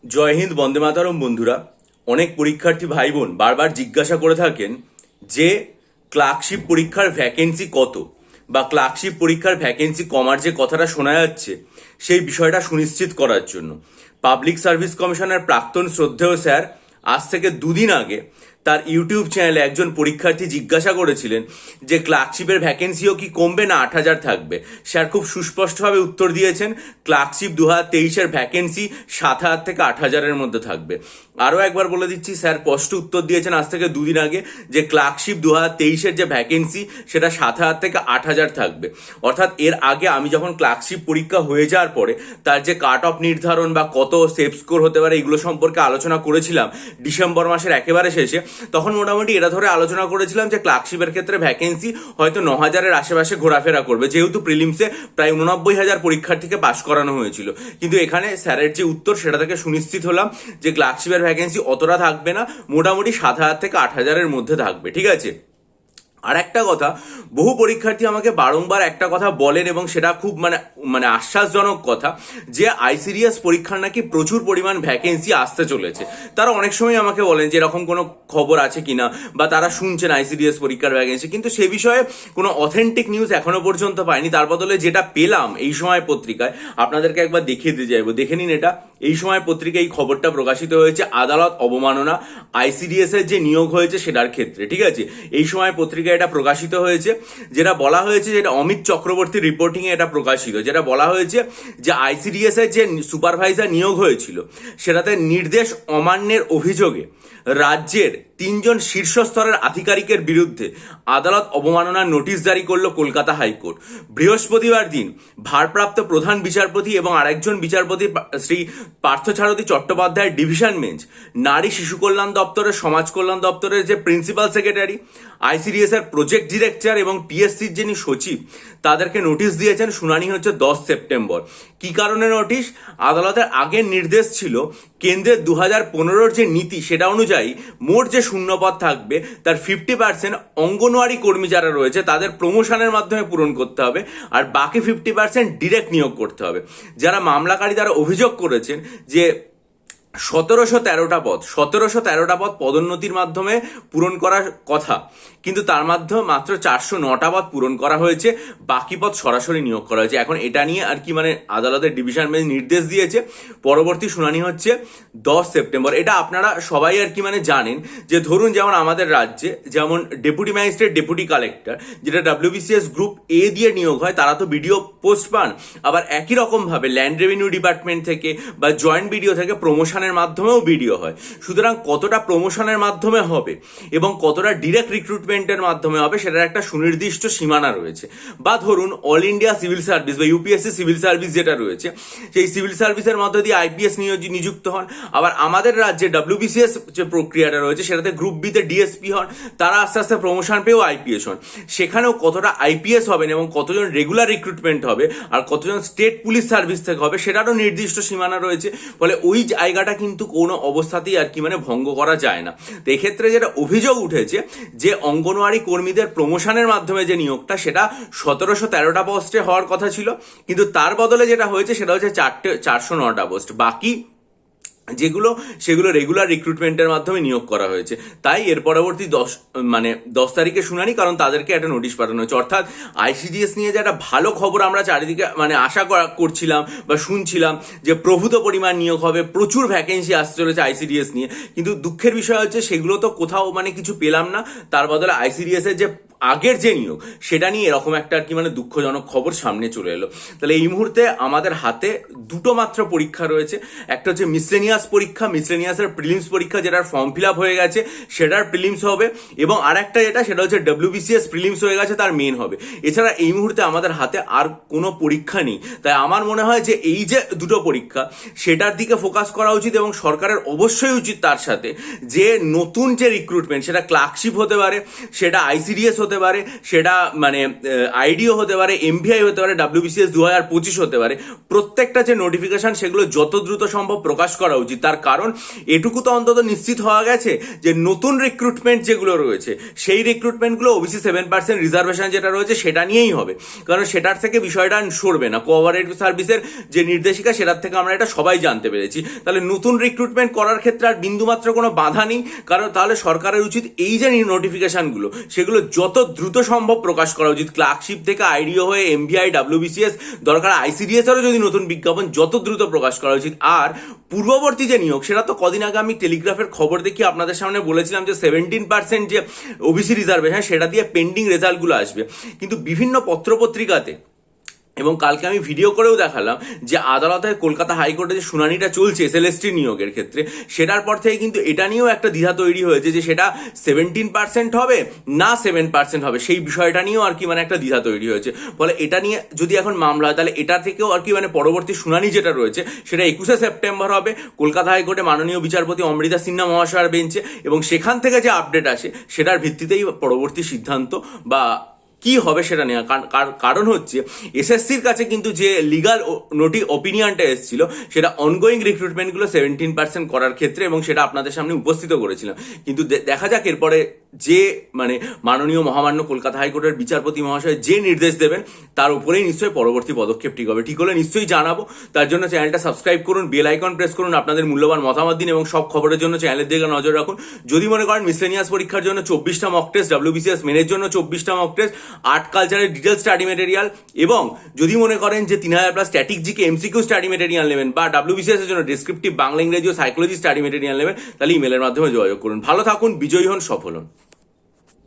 জয় হিন্দ, বন্দে মাতরম। বন্ধুরা, অনেক পরীক্ষার্থী ভাই বোন বারবার জিজ্ঞাসা করে থাকেন যে ক্লার্কশিপ পরীক্ষার ভ্যাকেন্সি কত, বা ক্লার্কশিপ পরীক্ষার ভ্যাকেন্সি কমার যে কথাটা শোনা যাচ্ছে সেই বিষয়টা সুনিশ্চিত করার জন্য পাবলিক সার্ভিস কমিশনের প্রাক্তন শ্রদ্ধেয় স্যার আজ থেকে দুদিন আগে তার ইউটিউব চ্যানেলে একজন পরীক্ষার্থী জিজ্ঞাসা করেছিলেন যে ক্লার্কশিপের ভ্যাকেন্সিও কি কমবে না 8,000 থাকবে। স্যার খুব সুস্পষ্টভাবে উত্তর দিয়েছেন, ক্লার্কশিপ 2023-এর ভ্যাকেন্সি 7,000 থেকে 8,000-এর মধ্যে থাকবে। আরও একবার বলে দিচ্ছি, স্যার স্পষ্ট উত্তর দিয়েছেন আজ থেকে দুদিন আগে যে ক্লার্কশিপ 2023-এর যে ভ্যাকেন্সি সেটা 7,000 থেকে 8,000 থাকবে। অর্থাৎ এর আগে আমি যখন ক্লার্কশিপ পরীক্ষা হয়ে যাওয়ার পরে তার যে কাট অফ নির্ধারণ বা কত সেফ স্কোর হতে পারে এগুলো সম্পর্কে আলোচনা করেছিলাম ডিসেম্বর মাসের একেবারে শেষে, তখন মোটামুটি এটা ধরে আলোচনা করেছিলাম যে ক্লার্কশিপের ক্ষেত্রে ভ্যাকেন্সি হয়তো 9,000-এর আশেপাশে ঘোরাফেরা করবে, যেহেতু প্রিলিমসে প্রায় 89,000 পরীক্ষার্থীকে পাশ করানো হয়েছিল। কিন্তু এখানে স্যারের যে উত্তর সেটা থেকে সুনিশ্চিত হলাম যে ক্লার্কশিপের ভ্যাকেন্সি অতটা থাকবে না, মোটামুটি 7,000 থেকে 8,000-এর মধ্যে থাকবে। ঠিক আছে। আর একটা কথা, বহু পরীক্ষার্থী আমাকে বারংবার একটা কথা বলেন এবং সেটা খুব মানে আশ্বাসজনক কথা, যে আইসিডিএস পরীক্ষার নাকি প্রচুর পরিমাণ ভ্যাকেন্সি আসতে চলেছে। তারা অনেক সময় আমাকে বলেন যে এরকম কোনো খবর আছে কিনা, বা তারা শুনছেন আইসিডিএস পরীক্ষার ভ্যাকেন্সি, কিন্তু সে বিষয়ে কোনো অথেন্টিক নিউজ এখনো পর্যন্ত পাইনি। তার বদলে যেটা পেলাম এই সময় পত্রিকায়, আপনাদেরকে একবার দেখিয়ে দিয়ে যাইব, দেখে নিন। এটা এই সময় পত্রিকায় এই খবরটা প্রকাশিত হয়েছে, আদালত অবমাননা আইসিডিএস এর যে নিয়োগ হয়েছে সেটার ক্ষেত্রে। ঠিক আছে, এই সময় পত্রিকায় এটা প্রকাশিত হয়েছে, যেটা বলা হয়েছে, যেটা অমিত চক্রবর্তীর রিপোর্টিং এ এটা প্রকাশিত, যেটা বলা হয়েছে যে আইসিডিএস এর যে সুপারভাইজার নিয়োগ হয়েছিল সেটাতে নির্দেশ অমান্যের অভিযোগে রাজ্যের 3 জন শীর্ষস্তরের আধিকারিকের বিরুদ্ধে আদালত অবমাননার নোটিশ জারি করল কলকাতা হাইকোর্ট। বৃহস্পতিবার দিন ভারপ্রাপ্ত প্রধান বিচারপতি এবং আরেকজন বিচারপতি শ্রী পার্থসারথী চট্টোপাধ্যায়ের ডিভিশন বেঞ্চ নারী শিশু কল্যাণ দপ্তরের, সমাজ কল্যাণ দপ্তরের যে প্রিন্সিপাল সেক্রেটারি, আইসিডিএস এর প্রজেক্ট ডিরেক্টর এবং পিএসসির যিনি সচিব, তাদেরকে নোটিশ দিয়েছেন। শুনানি হচ্ছে 10 সেপ্টেম্বর। কি কারণে নোটিশ? আদালতের আগের নির্দেশ ছিল কেন্দ্রের 2015-র যে নীতি সেটা অনুযায়ী মোট যে শূন্যপদ থাকবে তার 50% অঙ্গনওয়াড়ি কর্মী যারা রয়েছে তাদের প্রমোশনের মাধ্যমে পূরণ করতে হবে, আর বাকি 50% ডিরেক্ট নিয়োগ করতে হবে। যারা মামলাকারী তারা অভিযোগ করেছেন যে 1713টা পদ পদোন্নতির মাধ্যমে পূরণ করার কথা, কিন্তু তার মাধ্যমে মাত্র 409টা পদ পূরণ করা হয়েছে, বাকি পদ সরাসরি নিয়োগ করা হয়েছে। এখন এটা নিয়ে আর কি আদালতের ডিভিশন বেঞ্চ নির্দেশ দিয়েছে, পরবর্তী শুনানি হচ্ছে 10 সেপ্টেম্বর। এটা আপনারা সবাই আর কি জানেন যে ধরুন যেমন আমাদের রাজ্যে যেমন ডেপুটি ম্যাজিস্ট্রেট, ডেপুটি কালেক্টর, যেটা WBCS গ্রুপ এ দিয়ে নিয়োগ হয়, তারা তো বিডিও পোস্ট পান। আবার একই রকম ভাবে ল্যান্ড রেভিনিউ ডিপার্টমেন্ট থেকে বা জয়েন্ট বিডিও থেকে প্রমোশনের মাধ্যমেও বিডিও হয়। সুতরাং কতটা প্রমোশনের মাধ্যমে হবে এবং কতটা ডিরেক্ট রিক্রুটমেন্টের মাধ্যমে হবে সেটার একটা সুনির্দিষ্ট সীমানা রয়েছে। বা ধরুন অল ইন্ডিয়া সিভিল সার্ভিস বা ইউপিএসসি সিভিল সার্ভিস যেটা রয়েছে, সেই সিভিল সার্ভিসের মধ্যে দিয়ে আইপিএস নিযুক্ত হন। আবার আমাদের রাজ্যে WBCS যে প্রক্রিয়াটা রয়েছে সেটাতে গ্রুপ বিতে ডিএসপি হন, তারা আস্তে আস্তে প্রমোশন পেয়েও আইপিএস হন। সেখানেও কতটা আইপিএস হবেন এবং কতজন রেগুলার রিক্রুটমেন্ট হবে আর কতজন স্টেট পুলিশ সার্ভিস থেকে হবে সেটারও নির্দিষ্ট সীমানা রয়েছে। ফলে ওই জায়গাটা কিন্তু কোনো অবস্থাতেই আর কি ভঙ্গ করা যায় না। তো এক্ষেত্রে যেটা অভিযোগ উঠেছে যে অঙ্গনওয়াড়ি কর্মীদের প্রমোশনের মাধ্যমে যে নিয়োগটা সেটা 1713টা পোস্টে হওয়ার কথা ছিল, কিন্তু তার বদলে যেটা হয়েছে সেটা হচ্ছে 409টা পোস্ট। বাকি যেগুলো সেগুলো রেগুলার রিক্রুটমেন্টের মাধ্যমে নিয়োগ করা হয়েছে। তাই এর পরবর্তী 10 তারিখে শুনানি, কারণ তাদেরকে একটা নোটিশ পাঠানো হয়েছে। অর্থাৎ আইসিডিএস নিয়ে যে একটা ভালো খবর আমরা চারিদিকে আশা করছিলাম বা শুনছিলাম যে প্রভূত পরিমাণ নিয়োগ হবে, প্রচুর ভ্যাকেন্সি আসতে চলেছে আইসিডিএস নিয়ে, কিন্তু দুঃখের বিষয় হচ্ছে সেগুলো তো কোথাও কিছু পেলাম না। তার বদলে আইসিডিএস এর যে আগের যে নিয়োগ সেটা নিয়ে এরকম একটা আর কি দুঃখজনক খবর সামনে চলে এলো। তাহলে এই মুহূর্তে আমাদের হাতে দুটো মাত্র পরীক্ষা রয়েছে। একটা হচ্ছে মিসলেনিয়াস পরীক্ষা, মিসলেনিয়াসের প্রিলিমস পরীক্ষা, যেটার ফর্ম ফিল আপ হয়ে গেছে সেটার প্রিলিমস হবে, এবং আরেকটা সেটা হচ্ছে WBCS প্রিলিমস হয়ে গেছে তার মেন হবে। এছাড়া এই মুহূর্তে আমাদের হাতে আর কোনো পরীক্ষা নেই। তাই আমার মনে হয় যে এই যে দুটো পরীক্ষা সেটার দিকে ফোকাস করা উচিত, এবং সরকারের অবশ্যই উচিত তার সাথে যে নতুন যে রিক্রুটমেন্ট, সেটা ক্লার্কশিপ হতে পারে, সেটা আইসিডিএস হতে পারে, সেটা মানে আইডিও হতে পারে, এমভিআই হতে পারে, WBCS 2025 হতে পারে, প্রত্যেকটা যে নোটিফিকেশন সেগুলো যত দ্রুত সম্ভব প্রকাশ করা উচিত। তার কারণ এটুকু তো অন্তত নিশ্চিত হওয়া গেছে যে নতুন রিক্রুটমেন্ট যেগুলো রয়েছে সেই রিক্রুটমেন্টগুলো ওবিসি 7% রিজার্ভেশন যেটা রয়েছে সেটা নিয়েই হবে, কারণ সেটার থেকে বিষয়টা সরবে না। কোঅপারেটিভ সার্ভিসের যে নির্দেশিকা সেটার থেকে আমরা এটা সবাই জানতে পেরেছি। তাহলে নতুন রিক্রুটমেন্ট করার ক্ষেত্রে আর বিন্দুমাত্র কোনো বাধা নেই, কারণ তাহলে সরকারের উচিত এই যে নোটিফিকেশনগুলো সেগুলো যত দ্রুত সম্ভব প্রকাশ করা উচিত। ক্লার্কশিপ থেকে আইডিও হয়ে এমবিআই, WBCS, দরকার ICDS এরও যদি নতুন বিজ্ঞাপন যত দ্রুত প্রকাশ করা উচিত। আর পূর্ববর্তী যে নিয়োগ সেটা তো কদিন আগে আমি টেলিগ্রাফের খবর দেখি আপনাদের সামনে বলেছিলাম যে 17% যে ওবিসি রিজার্ভেশন সেটা দিয়ে পেন্ডিং রেজাল্টগুলো আসবে, কিন্তু বিভিন্ন পত্রপত্রিকাতে এবং কালকে আমি ভিডিও করেও দেখালাম যে আদালতে কলকাতা হাইকোর্টে যে শুনানিটা চলছে SLST নিয়োগের ক্ষেত্রে, সেটার পর থেকে কিন্তু এটা নিয়েও একটা দ্বিধা তৈরি হয়েছে যে সেটা 17% হবে না 7% হবে, সেই বিষয়টা নিয়েও আর কি মানে একটা দ্বিধা তৈরি হয়েছে। ফলে এটা নিয়ে যদি এখন মামলা হয় তাহলে এটা থেকেও আর কি মানে পরবর্তী শুনানি যেটা রয়েছে সেটা 21শে সেপ্টেম্বর হবে কলকাতা হাইকোর্টে মাননীয় বিচারপতি অমৃতা সিনহা মহাশয়ের বেঞ্চে, এবং সেখান থেকে যে আপডেট আসে সেটার ভিত্তিতেই পরবর্তী সিদ্ধান্ত বা কি হবে সেটা নেওয়া। কারণ হচ্ছে এসএসসির কাছে কিন্তু যে লিগাল ওপিনিয়নটা এসেছিল সেটা অনগোয়িং রিক্রুটমেন্টগুলো 17% করার ক্ষেত্রে, এবং সেটা আপনাদের সামনে উপস্থিত করেছিলাম। কিন্তু দেখা যাক এরপরে যে মানে মাননীয় মহামান্য কলকাতা হাইকোর্টের বিচারপতি মহাশয় যে নির্দেশ দেবেন তার উপরেই নিশ্চয়ই পরবর্তী পদক্ষেপ ঠিক হবে। ঠিক হলে নিশ্চয়ই জানাবো, তার জন্য চ্যানেলটা সাবস্ক্রাইব করুন, বেল আইকন প্রেস করুন, আপনাদের মূল্যবান মতামত দিন এবং সব খবরের জন্য চ্যানেলের দিকে নজর রাখুন। যদি মনে করেন মিসলেনিয়াস পরীক্ষার জন্য 24টা মক টেস্ট, WBCS মেনের জন্য 24টা মক টেস্ট, আর্ট কালচারের ডিটেল স্টাডি মেটেরিয়াল, এবং যদি মনে করেন যে 3000+ static GK MCQ study material নেবেন বা WBCS এর জন্য ডেসক্রিপটিভ বাংলা ইংরেজি ও সাইকোলজি স্টাডি মেটেরিয়াল নেবেন, তাহলে ইমেলের মাধ্যমে যোগাযোগ করুন। ভালো থাকুন, বিজয়ী হন, সফল হন।